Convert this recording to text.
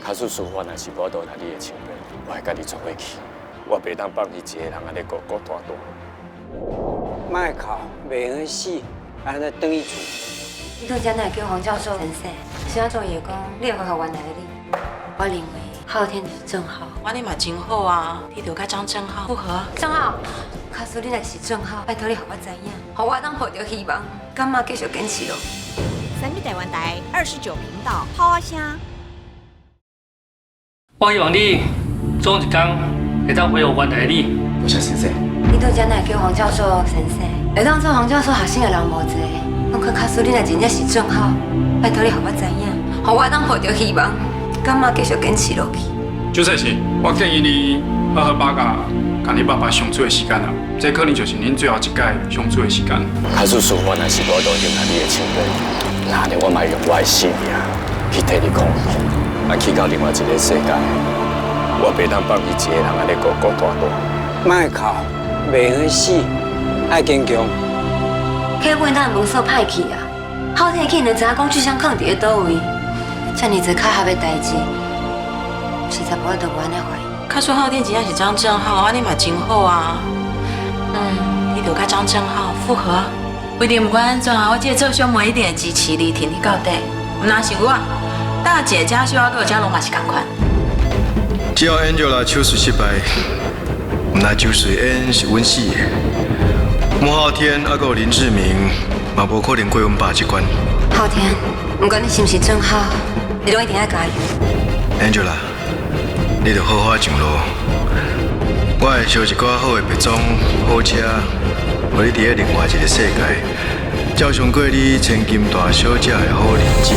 假使事发若是无倒来你的清白，我会甲你做伙去。我袂当放弃一个人安尼孤孤单单。卖哭，袂远死，安尼转去厝。你到遮来叫黄教授先生，啥做也讲你会互原来的你。我认为昊天就是正好。我你嘛真好啊，你着甲张正浩复合。正好，假使你若是正好，拜托你互我知影，互我当抱着希望，敢嘛继续坚持落。三立台湾台29频道，好啊声。我希望你总一天会当回我原来的你。多谢先生。你到遮来叫黄教授先生，会当做黄教授学生的人无济，拢可假使你若真正是正好，拜托你互我知影，互我当抱着希望，敢嘛继续坚持落去。就说是，我建议你好好把甲你爸爸相处的时间啊，这可能就是恁最后一届相处的时间。假使事发若是无倒入来你的清白，那呢我嘛用我的性命去替你抗议，去到另外一个世界。我袂当放弃一个人安尼孤孤单单。卖哭，袂远死，爱坚强。客户咱门锁歹去啊，昊天去，就知影讲巨箱放伫咧倒位，遮尔侪巧合的代志，实在无法度无安尼怀疑。假使昊天真正是张正浩，我你嘛真好啊。你着甲张正浩复合。为定不管安怎，我这个做小妹一定会支持你，挺你到底。若是我，大姐家秀还有家龙嘛是同款。只要 Angela 手术失败，毋但就随 N 是阮死的。莫昊天还有林志明，嘛无可能过阮爸这关。昊天，不管你是不是正好，你拢一定要加油。Angela， 你着好好上路。我会烧一寡好的别种、好车，互你伫咧另外一个世界，照常过你千金大小姐的好日子。